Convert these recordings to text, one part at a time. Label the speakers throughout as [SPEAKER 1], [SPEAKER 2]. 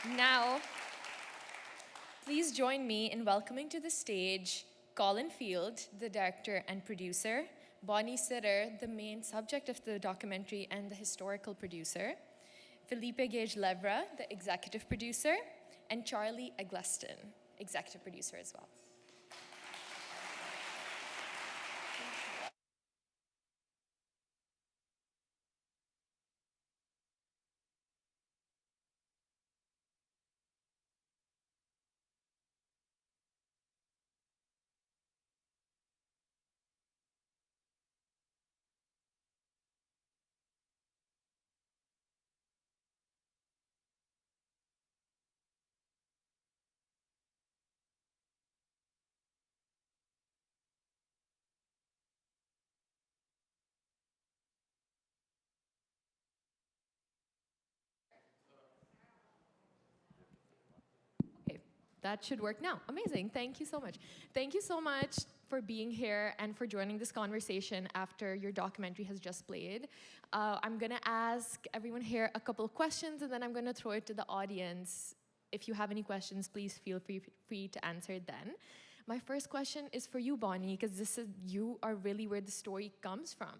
[SPEAKER 1] Now, please join me in welcoming to the stage Colin Field, the director and producer, Bonnie Sitter, the main subject of the documentary and the historical producer, Felipe Gage-Levra, the executive producer, and Charlie Eggleston, executive producer as well. Okay, that should work now. Amazing. Thank you so much. Thank you so much for being here and for joining this conversation after your documentary has just played. I'm going to ask everyone here a couple of questions, and then I'm going to throw it to the audience. If you have any questions, please feel free to answer it then. My first question is for you, Bonnie, because you are really where the story comes from.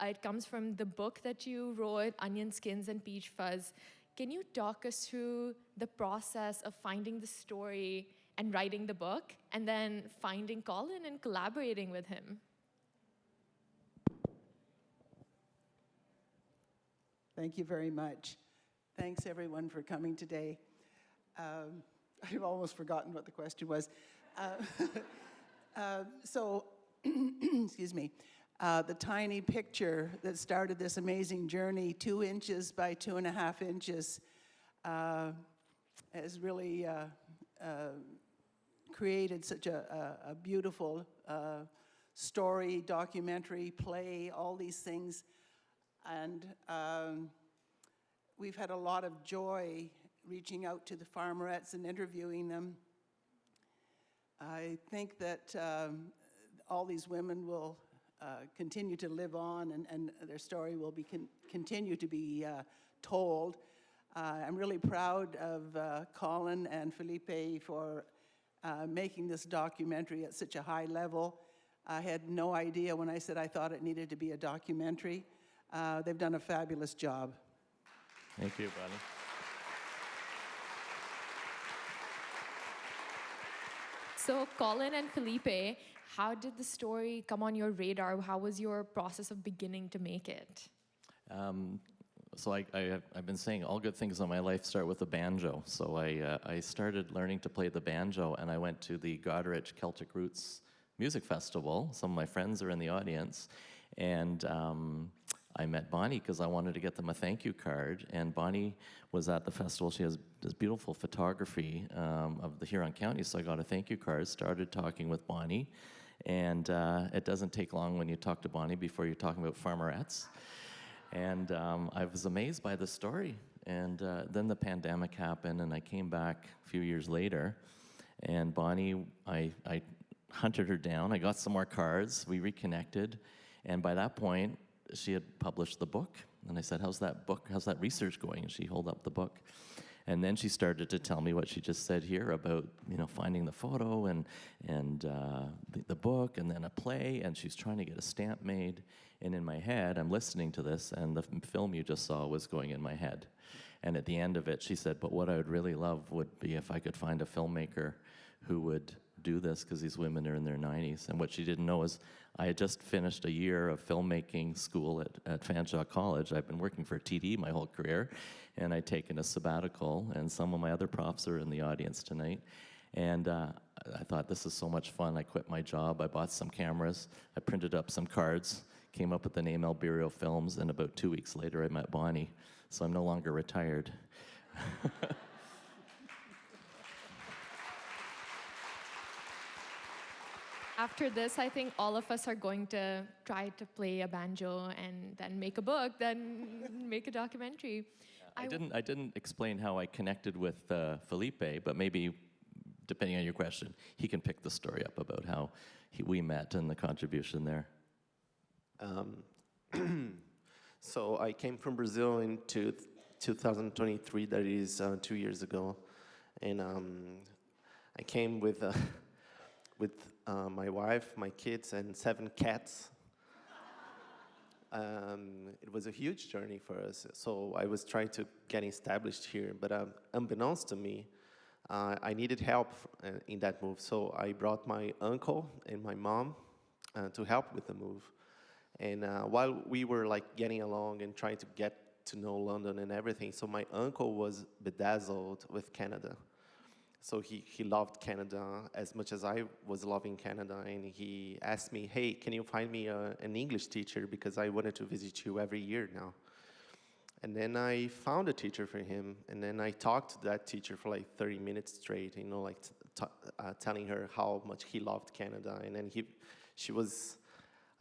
[SPEAKER 1] It comes from the book that you wrote, Onion Skins and Peach Fuzz. Can you talk us through the process of finding the story and writing the book, and then finding Colin and collaborating with him?
[SPEAKER 2] Thank you very much. Thanks, everyone, for coming today. I've almost forgotten what the question was. Excuse me. The tiny picture that started this amazing journey, 2 inches by 2.5 inches, has really created such a beautiful story, documentary, play, all these things. And we've had a lot of joy reaching out to the farmerettes and interviewing them. I think that all these women will continue to live on, and their story will be continue to be told. I'm really proud of Colin and Felipe for making this documentary at such a high level. I had no idea when I said I thought it needed to be a documentary. They've done a fabulous job.
[SPEAKER 3] Thank you, Bonnie.
[SPEAKER 1] So Colin and Felipe, how did the story come on your radar? How was your process of beginning to make it?
[SPEAKER 3] So I've been saying all good things in my life start with a banjo. So I started learning to play the banjo, and I went to the Goderich Celtic Roots Music Festival. Some of my friends are in the audience, and I met Bonnie because I wanted to get them a thank you card, and Bonnie was at the festival. She has this beautiful photography of the Huron County, so I got a thank you card, started talking with Bonnie, and it doesn't take long when you talk to Bonnie before you're talking about farmerettes. And I was amazed by the story, and then the pandemic happened, and I came back a few years later, and Bonnie, I hunted her down, I got some more cards, we reconnected, and by that point, she had published the book, and I said, how's that research going? And she held up the book. And then she started to tell me what she just said here about, finding the photo and the book, and then a play, and she's trying to get a stamp made. And in my head, I'm listening to this, and the film you just saw was going in my head. And at the end of it, she said, but what I would really love would be if I could find a filmmaker who would do this, because these women are in their 90s. And what she didn't know is I had just finished a year of filmmaking school at Fanshawe College. I've been working for TD my whole career, and I'd taken a sabbatical, and some of my other profs are in the audience tonight. And I thought, this is so much fun. I quit my job, I bought some cameras, I printed up some cards, came up with the name Alberio Films, and about 2 weeks later I met Bonnie. So I'm no longer retired.
[SPEAKER 1] After this, I think all of us are going to try to play a banjo and then make a book, then make a documentary.
[SPEAKER 3] I didn't explain how I connected with Felipe, but maybe, depending on your question, he can pick the story up about how we met and the contribution there.
[SPEAKER 4] So I came from Brazil in 2023, that is 2 years ago. And I came with my wife, my kids, and 7 cats. It was a huge journey for us. So I was trying to get established here, but unbeknownst to me, I needed help in that move. So I brought my uncle and my mom to help with the move. And while we were like getting along and trying to get to know London and everything, so my uncle was bedazzled with Canada. So he loved Canada as much as I was loving Canada, and he asked me, hey, can you find me an English teacher, because I wanted to visit you every year now. And then I found a teacher for him, and then I talked to that teacher for like 30 minutes straight, you know, like telling her how much he loved Canada. And then she was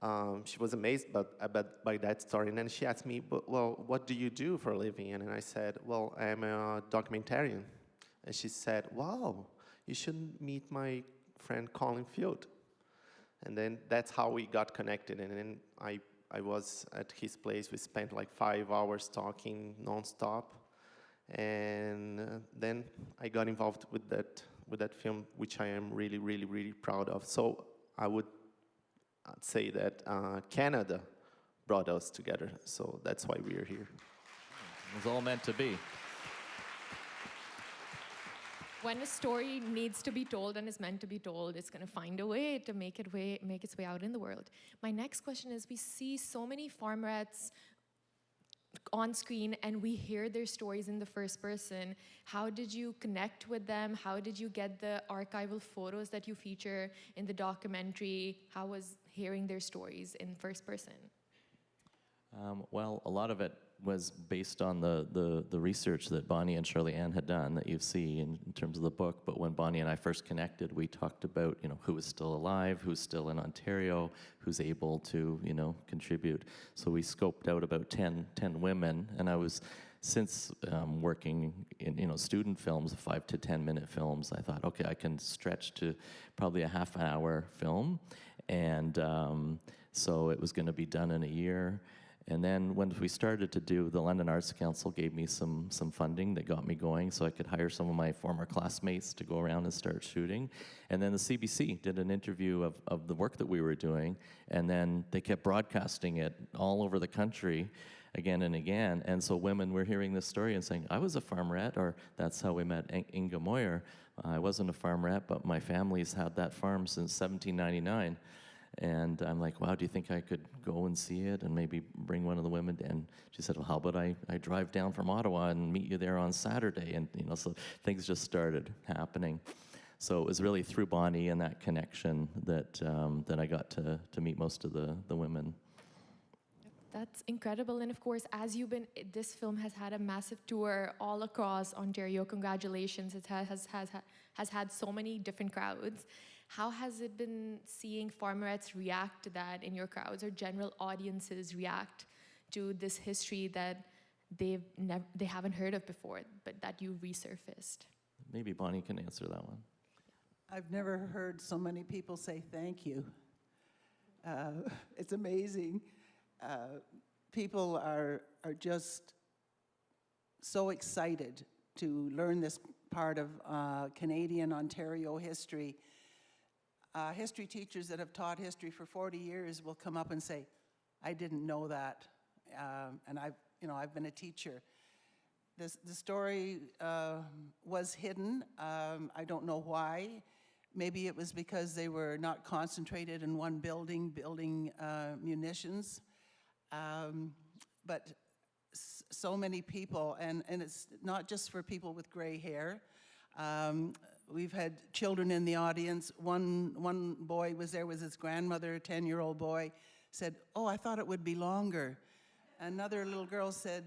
[SPEAKER 4] amazed by that story. And then she asked me, well, what do you do for a living? And then I said, well, I'm a documentarian. And she said, wow, you should meet my friend Colin Field. And then that's how we got connected. And then I was at his place. We spent like 5 hours talking nonstop. And then I got involved with that film, which I am really, really, really proud of. So I'd say that Canada brought us together. So that's why we are here.
[SPEAKER 3] It was all meant to be.
[SPEAKER 1] When a story needs to be told and is meant to be told, it's going to find a way to make its way out in the world. My next question is, we see so many farmerettes on screen and we hear their stories in the first person. How did you connect with them? How did you get the archival photos that you feature in the documentary? How was hearing their stories in first person?
[SPEAKER 3] Well, a lot of it was based on the research that Bonnie and Shirley Ann had done that you see in terms of the book. But when Bonnie and I first connected, we talked about, you know, who is still alive, who's still in Ontario, who's able to, you know, contribute. So we scoped out about 10 women, and I was, since working in, you know, student films, 5 to 10 minute films, I thought, okay, I can stretch to probably a half an hour film. And so it was going to be done in a year. And then when we started to do, the London Arts Council gave me some funding that got me going so I could hire some of my former classmates to go around and start shooting. And then the CBC did an interview of the work that we were doing, and then they kept broadcasting it all over the country again and again. And so women were hearing this story and saying, I was a farmerette, or that's how we met Inga Moyer. I wasn't a farmerette, but my family's had that farm since 1799. And I'm like, wow, do you think I could go and see it and maybe bring one of the women? And she said, well, how about I drive down from Ottawa and meet you there on Saturday? And, you know, so things just started happening. So it was really through Bonnie and that connection that I got to meet most of the women.
[SPEAKER 1] That's incredible. And of course, this film has had a massive tour all across Ontario. Congratulations. It has had so many different crowds. How has it been seeing farmerettes react to that in your crowds, or general audiences react to this history that they haven't heard of before, but that you resurfaced?
[SPEAKER 3] Maybe Bonnie can answer that one.
[SPEAKER 2] I've never heard so many people say thank you. It's amazing. People are just so excited to learn this part of Canadian Ontario history. History teachers that have taught history for 40 years will come up and say, I didn't know that, and I've been a teacher. The story was hidden. I don't know why. Maybe it was because they were not concentrated in one building munitions. But so many people, and it's not just for people with gray hair. We've had children in the audience. One boy was there with his grandmother, a 10-year-old boy, said, oh, I thought it would be longer. Another little girl said,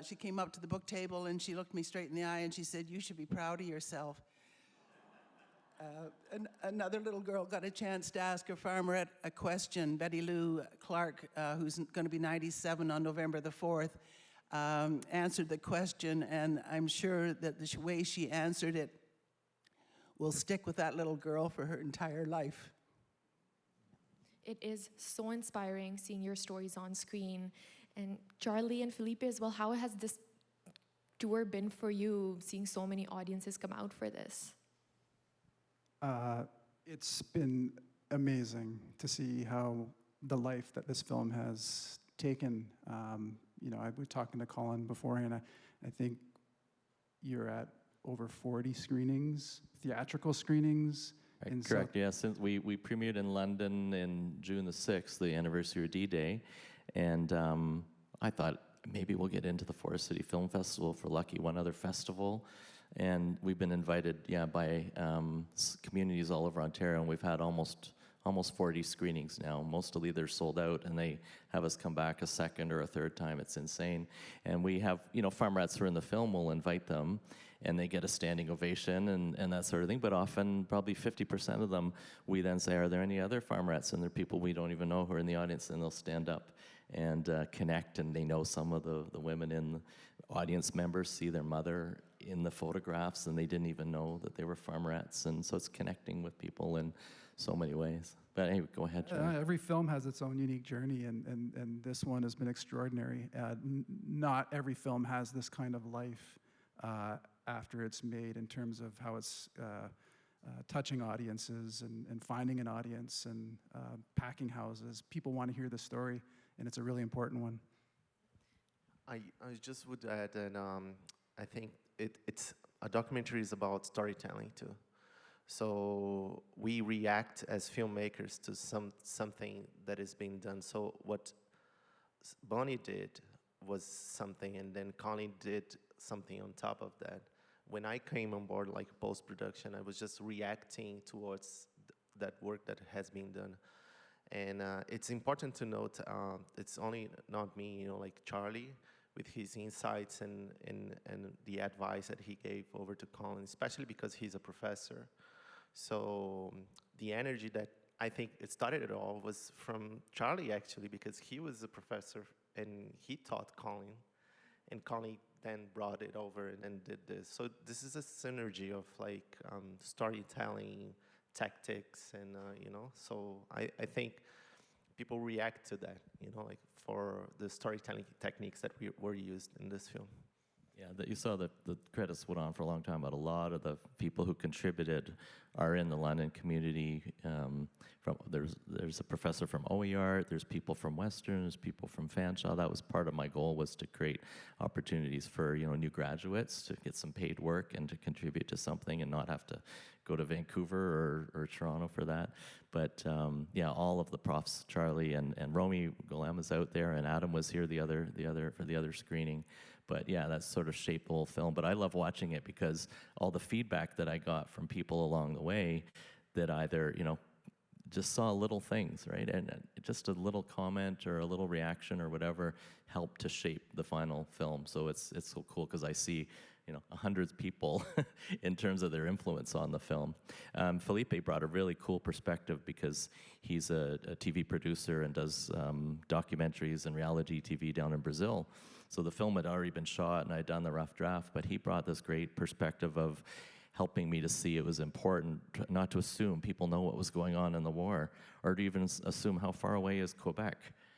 [SPEAKER 2] she came up to the book table and she looked me straight in the eye and she said, you should be proud of yourself. Another little girl got a chance to ask her farmerette a question. Betty Lou Clark, who's going to be 97 on November the 4th, answered the question, and I'm sure that the way she answered it will stick with that little girl for her entire life.
[SPEAKER 1] It is so inspiring seeing your stories on screen. And Charlie and Felipe as well, how has this tour been for you, seeing so many audiences come out for this?
[SPEAKER 5] It's been amazing to see how the life that this film has taken. You know, I was talking to Colin beforehand. I think you're at over 40 screenings, theatrical screenings.
[SPEAKER 3] Right, correct, yeah. Since we premiered in London in June the 6th, the anniversary of D-Day, and I thought maybe we'll get into the Forest City Film Festival for lucky one other festival. And we've been invited, by communities all over Ontario, and we've had almost 40 screenings now. Mostly they're sold out, and they have us come back a second or a third time. It's insane. And we have, farm rats who are in the film, we'll invite them, and they get a standing ovation and that sort of thing. But often, probably 50% of them, we then say, are there any other farm rats? And there are people we don't even know who are in the audience, and they'll stand up and connect, and they know some of the women in the audience members, see their mother in the photographs, and they didn't even know that they were farm rats. And so it's connecting with people in so many ways. But anyway, go ahead, Charlie.
[SPEAKER 5] Every film has its own unique journey, and this one has been extraordinary. Not every film has this kind of life after it's made, in terms of how it's touching audiences and finding an audience and packing houses. People want to hear the story, and it's a really important one.
[SPEAKER 4] I just would add that I think it's a documentary is about storytelling too. So we react as filmmakers to something that is being done. So what Bonnie did was something, and then Colin did something on top of that. When I came on board, like post-production, I was just reacting towards that work that has been done. And it's important to note, it's only not me, like Charlie, with his insights and the advice that he gave over to Colin, especially because he's a professor. So the energy that I think it started it all was from Charlie, actually, because he was a professor and he taught Colin, and Colin then brought it over and did this. So this is a synergy of like storytelling, tactics, and so I think people react to that, like for the storytelling techniques that were used in this film.
[SPEAKER 3] Yeah, that you saw the credits went on for a long time, but a lot of the people who contributed are in the London community. There's a professor from OER, there's people from Western, there's people from Fanshawe. That was part of my goal, was to create opportunities for new graduates to get some paid work and to contribute to something and not have to go to Vancouver or Toronto for that. But yeah, all of the profs, Charlie and Romy Golem was out there, and Adam was here for the other screening. But yeah, that's sort of shaped the whole film. But I love watching it because all the feedback that I got from people along the way that either, just saw little things, right? And just a little comment or a little reaction or whatever helped to shape the final film. So it's so cool because I see, hundreds of people in terms of their influence on the film. Felipe brought a really cool perspective because he's a TV producer and does documentaries and reality TV down in Brazil. So the film had already been shot and I'd done the rough draft, but he brought this great perspective of helping me to see it was important not to assume people know what was going on in the war, or to even assume how far away is Quebec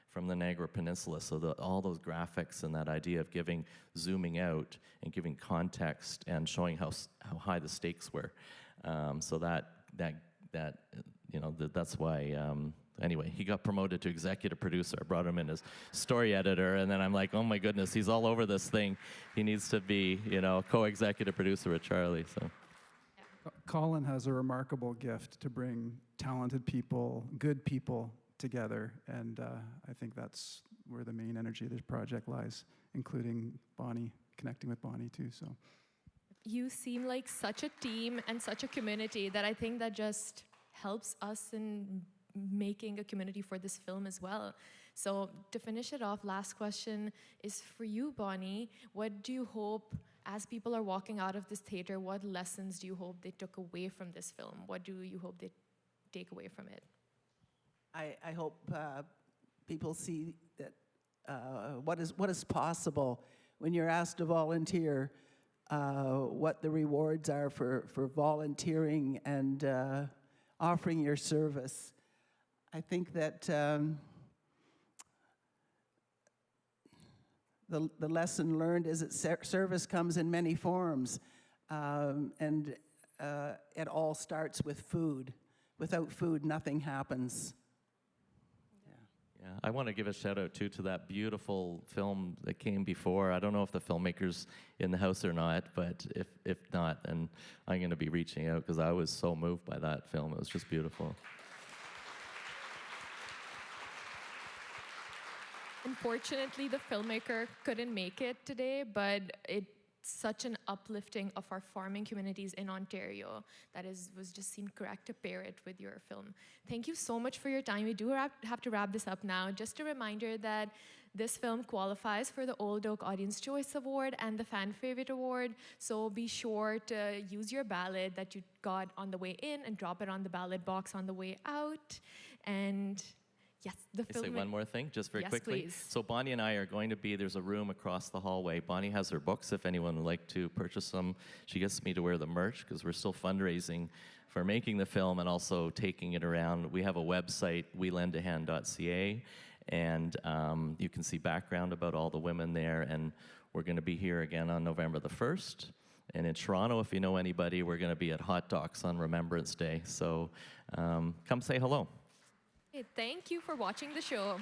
[SPEAKER 3] from the Niagara Peninsula. So all those graphics and that idea of zooming out and giving context and showing how high the stakes were. So that's why. Anyway, he got promoted to executive producer. I brought him in as story editor, and then I'm like, oh my goodness, he's all over this thing. He needs to be, co-executive producer with Charlie. So.
[SPEAKER 5] Colin has a remarkable gift to bring talented people, good people together, and I think that's where the main energy of this project lies, including Bonnie, connecting with Bonnie too. So,
[SPEAKER 1] you seem like such a team and such a community that I think that just helps us in making a community for this film as well. So to finish it off, last question is for you, Bonnie. What do you hope, as people are walking out of this theater, what lessons do you hope they took away from this film? What do you hope they take away from it?
[SPEAKER 2] I hope people see that what is possible when you're asked to volunteer, what the rewards are for volunteering and offering your service. I think that the lesson learned is that service comes in many forms, and it all starts with food. Without food, nothing happens.
[SPEAKER 3] Yeah, I want to give a shout out too to that beautiful film that came before. I don't know if the filmmaker's in the house or not, but if not, then I'm going to be reaching out because I was so moved by that film. It was just beautiful.
[SPEAKER 1] Unfortunately, the filmmaker couldn't make it today, but it's such an uplifting of our farming communities in Ontario that was just seemed correct to pair it with your film. Thank you so much for your time. We do have to wrap this up now. Just a reminder that this film qualifies for the Old Oak Audience Choice Award and the Fan Favorite Award, so be sure to use your ballot that you got on the way in and drop it on the ballot box on the way out. And yes, the
[SPEAKER 3] Can I
[SPEAKER 1] film.
[SPEAKER 3] say one more thing, just very
[SPEAKER 1] Yes,
[SPEAKER 3] quickly?
[SPEAKER 1] please.
[SPEAKER 3] So Bonnie and I are going to be, there's a room across the hallway. Bonnie has her books if anyone would like to purchase them. She gets me to wear the merch because we're still fundraising for making the film and also taking it around. We have a website, welendahan.ca, and you can see background about all the women there. And we're going to be here again on November the 1st. And in Toronto, if you know anybody, we're going to be at Hot Docs on Remembrance Day. So come say hello.
[SPEAKER 1] Thank you for watching the show.